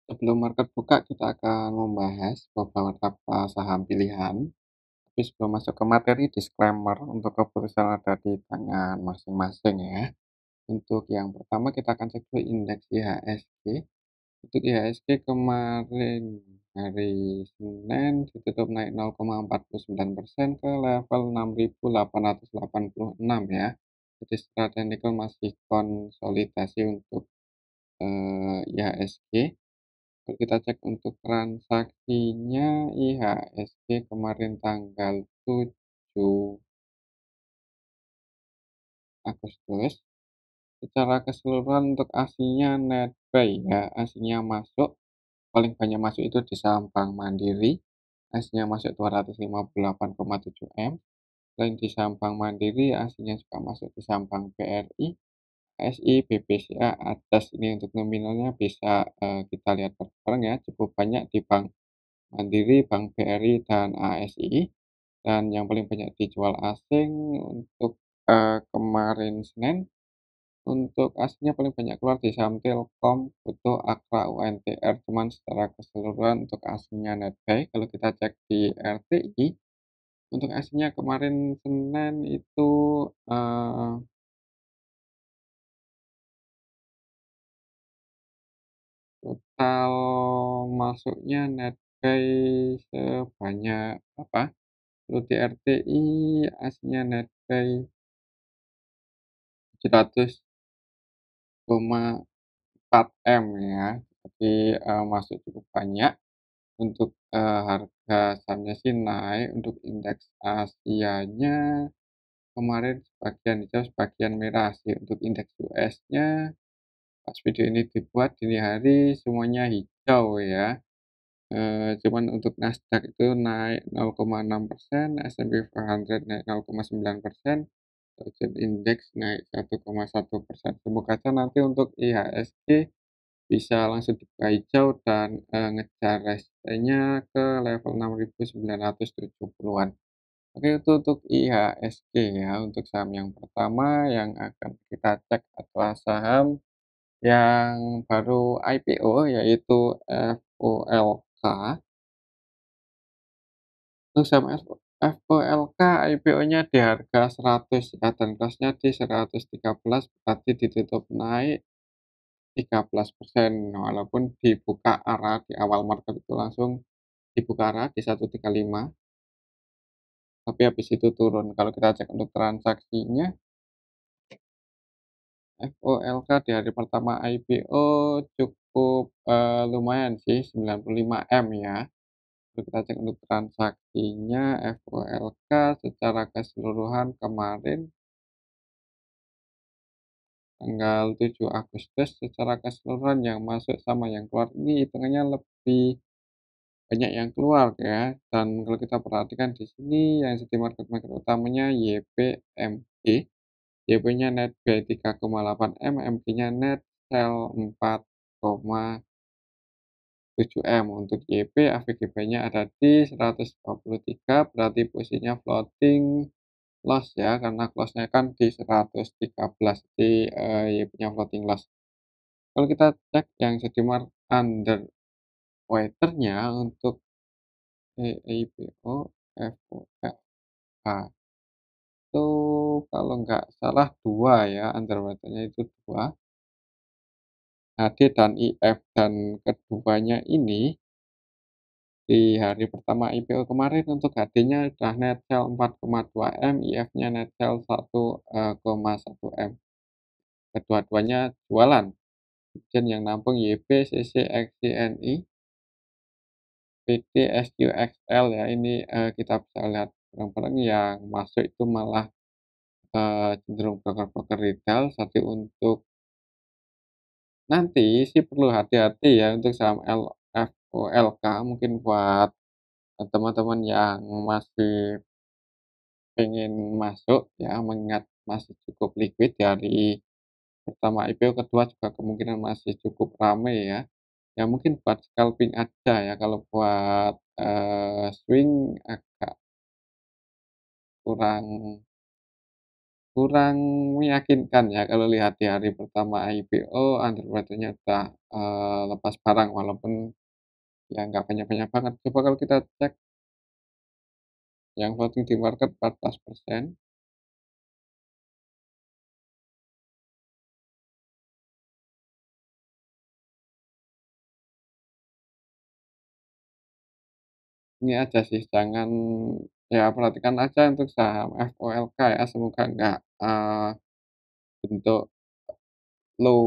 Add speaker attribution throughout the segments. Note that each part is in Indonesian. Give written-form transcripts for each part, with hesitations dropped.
Speaker 1: Sebelum market buka, kita akan membahas beberapa saham pilihan. Tapi sebelum masuk ke materi, disclaimer untuk keputusan ada di tangan masing-masing ya. Untuk yang pertama kita akan cek dulu indeks IHSG. Untuk IHSG kemarin hari Senin ditutup naik 0,49% ke level 6.886 ya. Jadi secara teknikal masih konsolidasi untuk IHSG. Kalau kita cek untuk transaksinya IHSG kemarin tanggal 7 Agustus, secara keseluruhan untuk aslinya net buy ya, aslinya masuk, paling banyak masuk itu di saham Bank Mandiri, aslinya masuk 258,7 M. Selain di saham Bank Mandiri, aslinya juga masuk di saham Bank BRI, ASI, BBCA, Adas. Ini untuk nominalnya bisa kita lihat bareng ya, cukup banyak di Bank Mandiri, Bank BRI, dan ASI. Dan yang paling banyak dijual asing untuk kemarin Senin, untuk aslinya paling banyak keluar di saham Telkom, Gotoh, Akra, UNTR, cuman secara keseluruhan untuk aslinya net buy. Kalau kita cek di RTI, untuk aslinya kemarin Senin itu total masuknya net buy sebanyak apa? Kalau di RTI aslinya net buy 700,4 M ya. Jadi, masuk cukup banyak untuk, harga sahamnya sih naik, untuk indeks Asianya kemarin sebagian hijau, sebagian merah sih. Untuk indeks US-nya pas video ini dibuat dini hari semuanya hijau ya. Cuman untuk Nasdaq itu naik 0,6%, S&P 500 naik 0,9%, Dow Jones Index naik 1,1%. Semoga aja nanti untuk IHSG bisa langsung dibuka hijau dan, ngejar resistenya ke level 6.970-an. Oke, itu untuk IHSG ya, untuk saham yang pertama yang akan kita cek adalah saham yang baru IPO yaitu FOLK. Untuk saham FOLK IPO-nya di harga 100 ya, dan close-nya di 113, berarti ditutup naik 13%, walaupun dibuka arah di awal market itu langsung dibuka arah di 135, tapi habis itu turun. Kalau kita cek untuk transaksinya, FOLK di hari pertama IPO cukup, lumayan sih 95 M ya. Kalau kita cek untuk transaksinya FOLK secara keseluruhan kemarin tanggal 7 Agustus secara keseluruhan yang masuk sama yang keluar ini hitungannya lebih banyak yang keluar ya. Dan kalau kita perhatikan di sini yang jadi market-market utamanya YPMG. YP-nya net buy 3,8 M, MG-nya net sell 4,7 M. Untuk YP average buy-nya ada di 123, berarti posisinya floating loss ya, karena close-nya kan di 113 di YP-nya floating loss. Kalau kita cek yang jadi underwater-nya untuk IPO FOLK itu kalau nggak salah 2 ya, underwater-nya itu 2, HD dan IF, dan keduanya ini di hari pertama IPO kemarin untuk HD-nya sudah net sell 4,2 M, IF-nya net sell 1,1 M. Kedua-duanya jualan. Kemudian yang nampung YP, CC, XCNI, PT, SQXL ya, ini, kita bisa lihat barang-barang yang masuk itu malah, cenderung broker-broker retail. Jadi untuk nanti sih perlu hati-hati ya untuk saham FOLK, mungkin buat teman-teman yang masih pengen masuk ya, mengingat masih cukup liquid dari pertama IPO, kedua juga kemungkinan masih cukup ramai ya. Ya mungkin buat scalping aja ya, kalau buat, swing agak kurang kurang meyakinkan ya kalau lihat di hari pertama IPO underwater-nya udah, lepas barang walaupun ya nggak banyak-banyak banget. Coba kalau kita cek yang floating di market 14%. Ini aja sih jangan ya perhatikan aja untuk saham FOLK ya, semoga nggak, bentuk low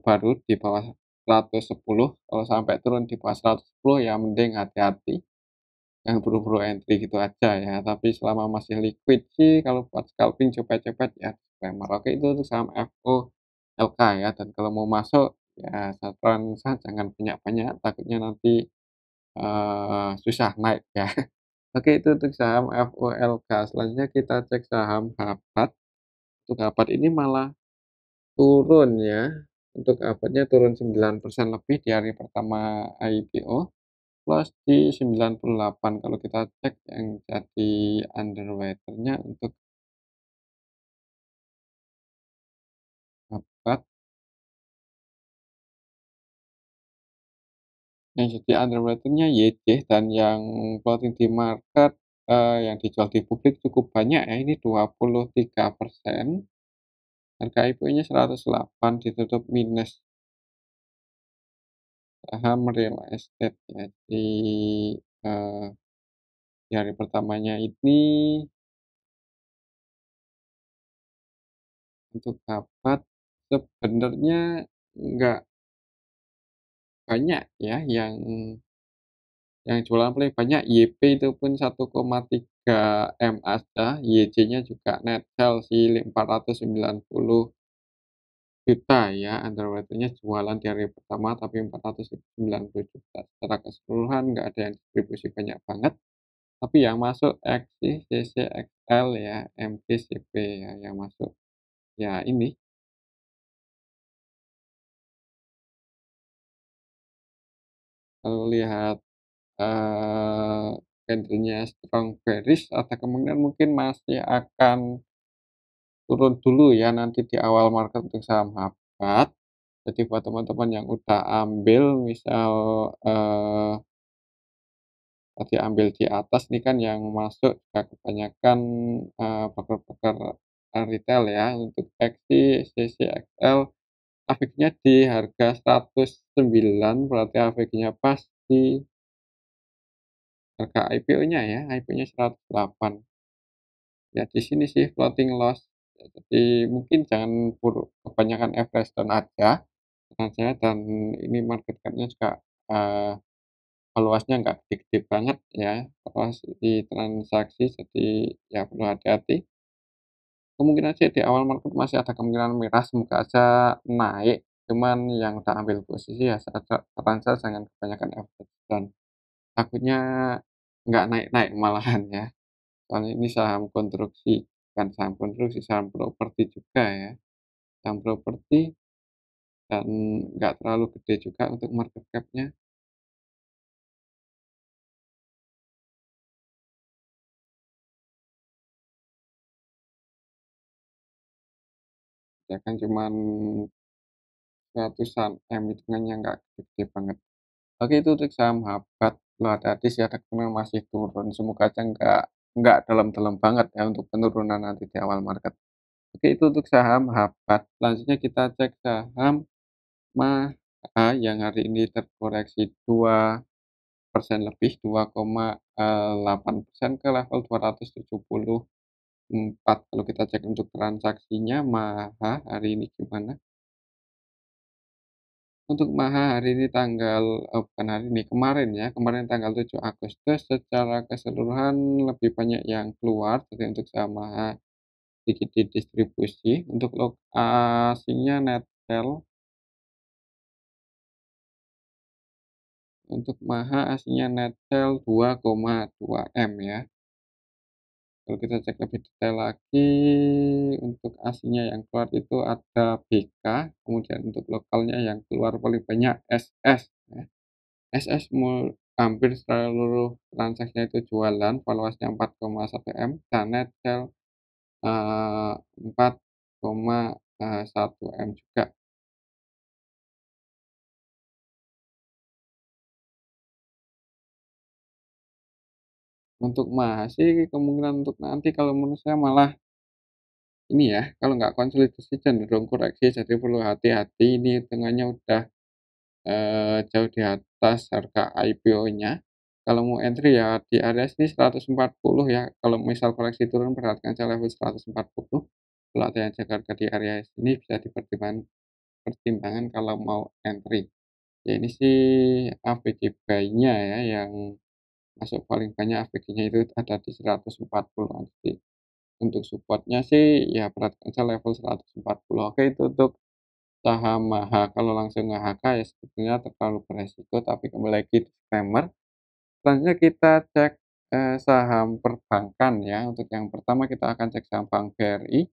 Speaker 1: baru di bawah 110, kalau sampai turun di bawah 110 ya mending hati-hati, jangan buru-buru entry gitu aja ya. Tapi selama masih liquid sih kalau buat scalping cepet-cepet ya disclaimer. Oke itu untuk saham FOLK ya, dan kalau mau masuk ya saran saya jangan banyak-banyak takutnya nanti, susah naik ya. Oke itu untuk saham FOLK. Selanjutnya kita cek saham Harvard. Untuk Harvard ini malah turun ya, untuk Harvard-nya turun 9% lebih di hari pertama IPO, close di 98 kalau kita cek yang jadi underwater-nya untuk Harvard, yang jadi underwater-nya YJ dan yang floating di market, yang dijual di publik cukup banyak ya, ini 23%, harga IPO-nya 108 ditutup minus. Saham real estate ya eee, di hari pertamanya ini untuk dapat sebenarnya nggak banyak ya yang jualan paling banyak YP itu pun 1,3 M aja, YJ-nya juga net sell sih 490 juta ya, underwater-nya jualan di hari pertama tapi 490 juta. Secara keseluruhan nggak ada yang distribusi banyak banget. Tapi yang masuk XI, CCXL ya, MGCP ya yang masuk. Ya ini, kalau lihat, candle-nya strong bearish ada kemungkinan mungkin masih akan turun dulu ya nanti di awal market untuk saham Harvard. Jadi buat teman-teman yang udah ambil misal, tadi ambil di atas nih kan yang masuk juga kebanyakan, broker-broker, retail ya untuk XI, CCXL average-nya di harga 109 berarti average-nya pas di harga IPO-nya ya, IPO-nya 108. Ya di sini sih floating loss, ya jadi mungkin jangan kebanyakan average down aja dan ini market cap-nya juga, eee, valuasinya nggak gede-gede banget ya, valuasi transaksi jadi ya perlu hati-hati. Kemungkinan sih di awal market masih ada kemungkinan merah, semoga aja naik, cuman yang udah ambil posisi ya saran saya jangan kebanyakan average dan takutnya nggak naik-naik malahan ya. Soalnya ini saham konstruksi, bukan saham konstruksi, saham properti juga ya, saham properti dan nggak terlalu gede juga untuk market cap-nya, ya kan cuman ratusan M, hitungannya nggak gede banget. Oke itu untuk saham Harvard, lo hati-hati sih ada kemungkinan masih turun, semoga aja nggak dalam-dalam banget ya untuk penurunan nanti di awal market. Oke itu untuk saham Harvard, selanjutnya kita cek saham MAHA yang hari ini terkoreksi 2% lebih, 2,8% ke level 274. Kalau kita cek untuk transaksinya MAHA hari ini gimana? Untuk MAHA hari ini bukan hari ini, kemarin ya, kemarin tanggal 7 Agustus secara keseluruhan lebih banyak yang keluar, jadi untuk saham MAHA sedikit didistribusi, untuk lokasinya net sell, untuk MAHA aslinya net sell 2,2 M ya. Kalau kita cek lebih detail lagi, untuk aslinya yang keluar itu ada BK, kemudian untuk lokalnya yang keluar paling banyak SS ya. SS hampir seluruh transaksinya itu jualan, valuasinya 4,1 M dan net sell eee, 4,1 M juga. Untuk mahal sih kemungkinan untuk nanti kalau menurut saya malah ini ya, kalau nggak konsolidasi cenderung koreksi, jadi perlu hati-hati ini hitungannya udah, jauh di atas harga IPO-nya. Kalau mau entry ya di area sini 140 ya, kalau misal koreksi turun perhatikan aja level 140. Kalau ada yang jaga harga di area sini bisa pertimbangan kalau mau entry. Ya ini sih average buy-nya ya, yang masuk paling banyak average-nya itu ada di 140-an sih. Untuk support-nya sih ya perhatikan aja level 140. Oke, itu untuk saham AHA. Kalau langsung AHK ya sebetulnya terlalu beresiko, tapi kembali lagi disclaimer. Selanjutnya kita cek, saham perbankan ya. Untuk yang pertama kita akan cek saham Bank BRI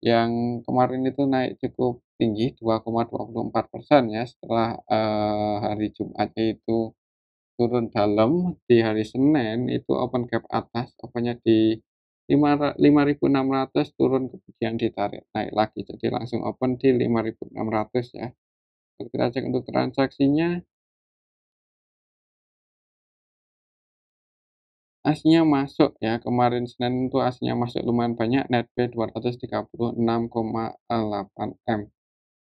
Speaker 1: yang kemarin itu naik cukup tinggi 2,24% ya, setelah, hari Jumatnya itu turun dalam. Di hari Senin itu open gap atas, opennya di 5.600, turun kemudian ditarik naik lagi, jadi langsung open di 5.600 ya. Kalau kita cek untuk transaksinya, asnya masuk ya, kemarin Senin itu asnya masuk lumayan banyak, netbuy 236,8 M.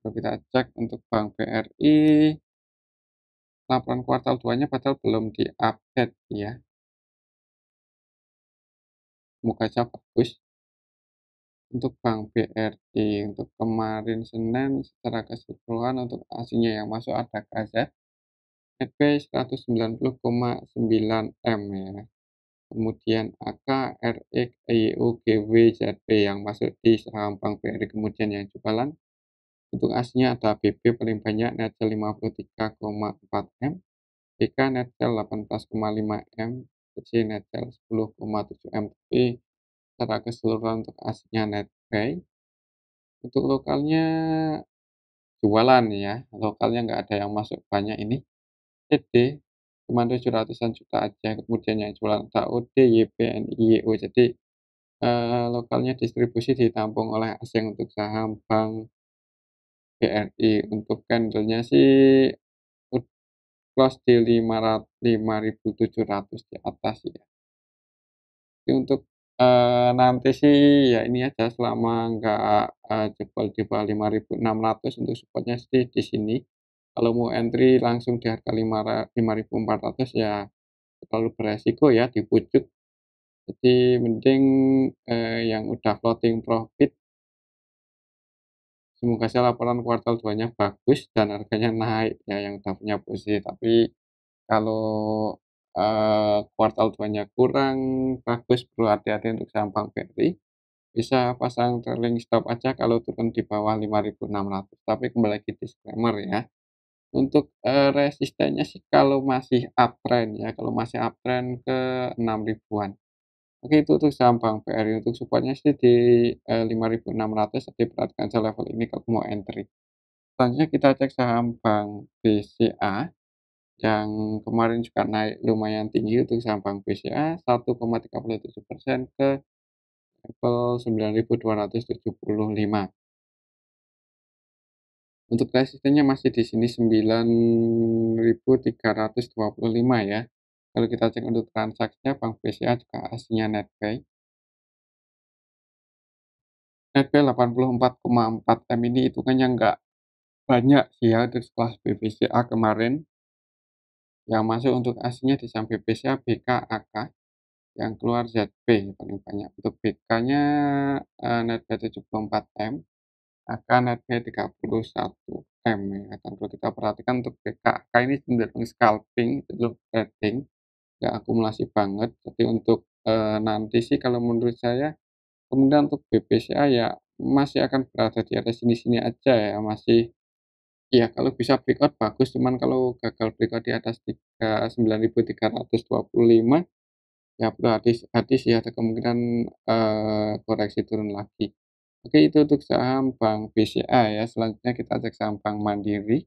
Speaker 1: Kalau kita cek untuk Bank BRI, laporan kuartal 2-nya padahal belum di-update ya, semoga aja bagus. Untuk Bank BRI, untuk kemarin Senin secara keseluruhan untuk aslinya yang masuk ada KZ, netbuy 190,9 M ya. Kemudian AK, RX, IU, GW, ZB yang masuk di saham Bank BRI. Kemudian yang jualan, untuk aslinya ada BB paling banyak netzel 53,4 M, BK netzel 18,5 M, BC netzel 10,7 M. Tapi secara keseluruhan untuk aslinya netbuy. Untuk lokalnya jualan ya, lokalnya nggak ada yang masuk banyak ini. CD cuma 700-an juta aja, kemudian yang jualan ada OD, YPN, IYO. Jadi, lokalnya distribusi ditampung oleh asing untuk saham Bank BRI. Untuk candlenya sih close di 5.700 di atas ya. Tapi untuk, nanti sih ya ini aja selama nggak, jebol di bawah 5.600 untuk support-nya sih di sini. Kalau mau entry langsung di harga 5.400 ya terlalu beresiko ya di pucuk. Jadi mending, yang udah floating profit, semoga saja laporan kuartal 2-nya bagus dan harganya naik ya yang udah punya posisi. Tapi kalau, kuartal 2-nya kurang bagus, perlu hati-hati untuk saham Bank BRI. Bisa pasang trailing stop aja kalau turun di bawah 5.600. Tapi kembali lagi disclaimer ya, untuk, resistennya sih kalau masih uptrend ya, kalau masih uptrend ke 6.000-an. Oke, itu untuk saham Bank BRI. Untuk support-nya sih di, 5.600, jadi perhatikan aja level ini kalau mau entry. Selanjutnya kita cek saham Bank BCA yang kemarin juga naik lumayan tinggi. Untuk saham Bank BCA 1,37% ke level 9.275. Untuk resistennya masih di sini 9.325 ya. Kalau kita cek untuk transaksinya, Bank BCA juga aslinya netbuy. Netbuy 84,4 M, ini hitungannya nggak banyak sih ya untuk kelas BBCA kemarin. Yang masuk untuk aslinya di saham BBCA, BK, AK, yang keluar ZB paling banyak. Untuk BK-nya, netbuy 74 M. Akan netbuy 31 M ya, dan perlu kita perhatikan untuk BKK ini cenderung scalping, cenderung trading, nggak akumulasi banget. Jadi untuk, nanti sih kalau menurut saya, kemudian untuk BBCA ya masih akan berada di atas sini-sini aja ya, masih ya kalau bisa breakout bagus, cuman kalau gagal breakout di atas 9.325 ya perlu hati-hati sih, ada kemungkinan, koreksi turun lagi. Oke, itu untuk saham Bank BCA ya. Selanjutnya kita cek saham Bank Mandiri.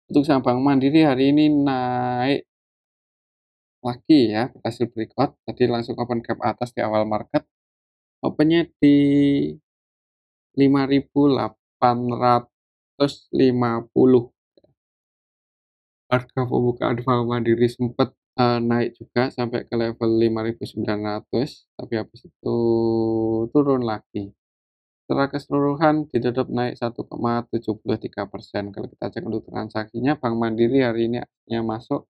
Speaker 1: Untuk saham Bank Mandiri hari ini naik lagi ya, berhasil breakout, tadi langsung open gap atas di awal market, opennya di 5.850. Harga pembukaan Bank Mandiri sempat naik juga sampai ke level 5.900, tapi habis itu turun lagi. Secara keseluruhan ditutup naik 1,73%. Kalau kita cek untuk transaksinya, Bank Mandiri hari ini aksinya masuk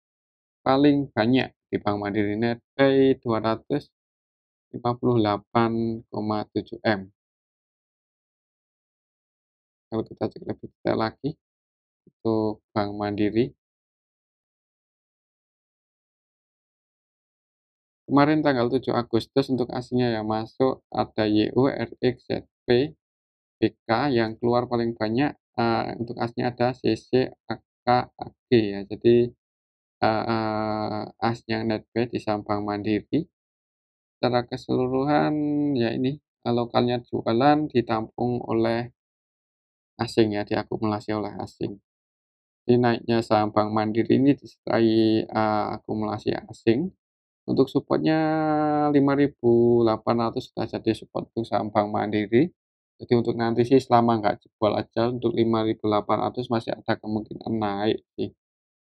Speaker 1: paling banyak di Bank Mandiri, netbuy 258,7 M. Kalau kita cek lebih detail lagi untuk Bank Mandiri, kemarin tanggal 7 Agustus untuk aslinya yang masuk ada YU, RX, ZP, BK, yang keluar paling banyak untuk aslinya ada CC, AK, AG ya. Jadi asnya netbuy di saham Bank Mandiri. Secara keseluruhan ya ini lokalnya jualan ditampung oleh asing ya, diakumulasi oleh asing. Jadi naiknya saham Bank Mandiri ini disertai akumulasi asing. Untuk supportnya 5.800 sudah jadi support untuk saham Bank Mandiri. Jadi untuk nanti sih selama nggak jebol aja untuk 5.800 masih ada kemungkinan naik sih.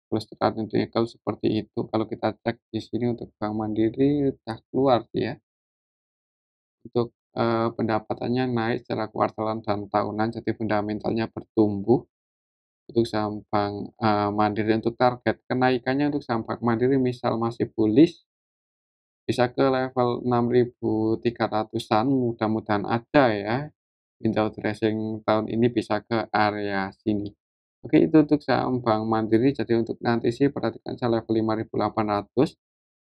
Speaker 1: Terus technical seperti itu. Kalau kita cek di sini untuk Bank Mandiri udah keluar sih ya. Untuk pendapatannya naik secara kuartalan dan tahunan, jadi fundamentalnya bertumbuh. Untuk saham Bank Mandiri untuk target kenaikannya untuk saham Bank Mandiri misal masih bullish, bisa ke level 6.300-an, mudah-mudahan ada ya. Window dressing tahun ini bisa ke area sini. Oke, itu untuk saham Bank Mandiri. Jadi untuk nanti sih perhatikan saya level 5.800.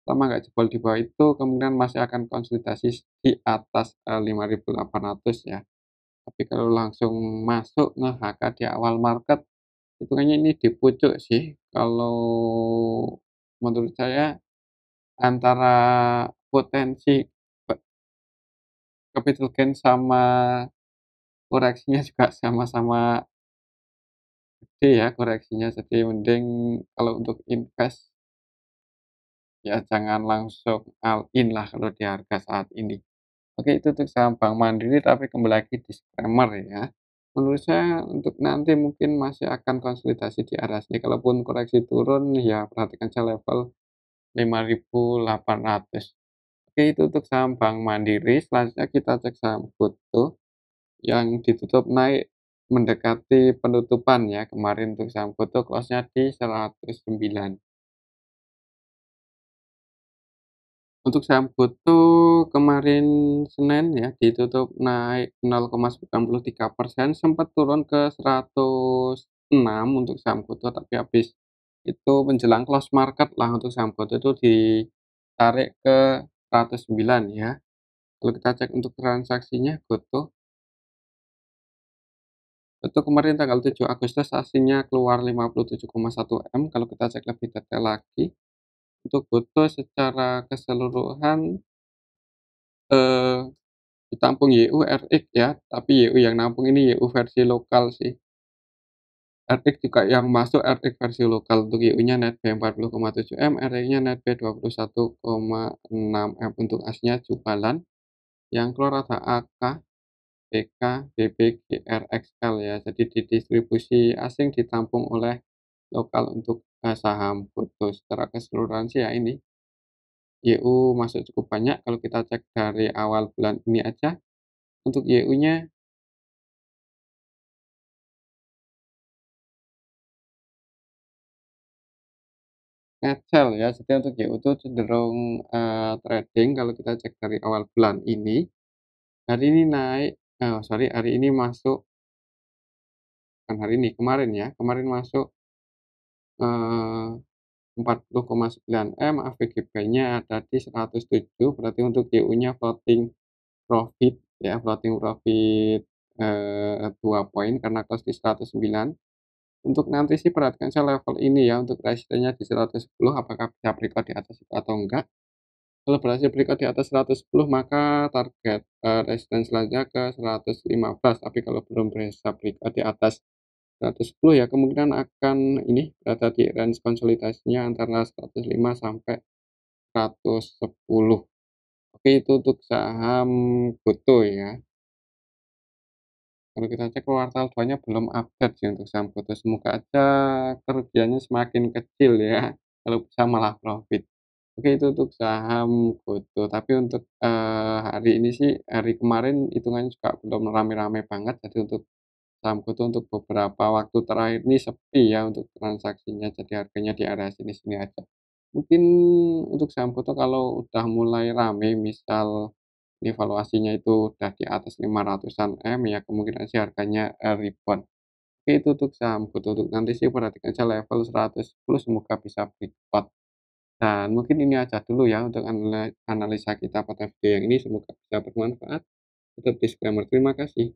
Speaker 1: Selama nggak jebol di bawah itu kemungkinan masih akan konsolidasi di atas 5.800 ya. Tapi kalau langsung masuk nge-HK di awal market, hitungannya ini di pucuk sih. Kalau menurut saya antara potensi capital gain sama koreksinya juga sama-sama gede ya koreksinya. Jadi mending kalau untuk invest ya jangan langsung all in lah kalau di harga saat ini. Oke, itu untuk saham Bank Mandiri, tapi kembali lagi disclaimer ya. Menurut saya untuk nanti mungkin masih akan konsolidasi di area sini. Kalaupun koreksi turun ya perhatikan saya level 5.800. Oke, itu untuk saham Bank Mandiri. Selanjutnya kita cek saham GoTo yang ditutup naik mendekati penutupan ya. Kemarin untuk saham GoTo close-nya di 109. Untuk saham GoTo kemarin Senin ya ditutup naik 0,93%, sempat turun ke 106 untuk saham GoTo, tapi habis itu menjelang close market lah untuk saham GoTo itu ditarik ke 109 ya. Kalau kita cek untuk transaksinya GoTo kemarin tanggal 7 Agustus aslinya keluar 57,1 M. Kalau kita cek lebih detail lagi, untuk GoTo secara keseluruhan eh, ditampung YU, RX ya, tapi YU yang nampung ini YU versi lokal sih. RX juga yang masuk RX versi lokal. Untuk YU-nya netbuy 40,7 M, RX-nya netbuy 21,6 M. Untuk asnya jualan. Yang keluar ada AK, BK, BB, GR, XL ya. Jadi didistribusi asing ditampung oleh lokal untuk saham GoTo. Secara keseluruhan sih ya ini YU masuk cukup banyak. Kalau kita cek dari awal bulan ini aja, untuk YU-nya ngecel ya, jadi untuk YU itu cenderung trading. Kalau kita cek dari awal bulan ini, hari ini naik, sorry, hari ini masuk, bukan hari ini, kemarin ya, kemarin masuk 40,9 M, AVG buy-nya ada di 107, berarti untuk YU-nya floating profit ya, floating profit 2 poin karena cost di 109. Untuk nanti sih perhatikan saya level ini ya, untuk resistance-nya di 110, apakah bisa breakout di atas itu atau enggak. Kalau berhasil breakout di atas 110 maka target resistance selanjutnya ke 115, tapi kalau belum bisa breakout di atas 110 ya kemungkinan akan ini berada di range konsolidasinya antara 105 sampai 110. Oke, itu untuk saham GoTo ya. Kalau kita cek kuartal 2-nya belum update sih untuk saham GoTo, semoga aja kerugiannya semakin kecil ya, kalau bisa malah profit. Oke, itu untuk saham GoTo, tapi untuk, hari ini sih, hari kemarin hitungannya juga belum rame-rame banget, jadi untuk saham GoTo untuk beberapa waktu terakhir ini sepi ya untuk transaksinya, jadi harganya di area sini-sini aja. Mungkin untuk saham GoTo kalau udah mulai rame, misal ini valuasinya itu udah di atas 500-an M, ya kemungkinan sih harganya, rebound. Oke, itu untuk saham GoTo, untuk nanti sih perhatikan aja level 110 semoga bisa breakout. Dan mungkin ini aja dulu ya untuk analisa kita pada video yang ini, semoga bisa bermanfaat. Tutup disclaimer, terima kasih.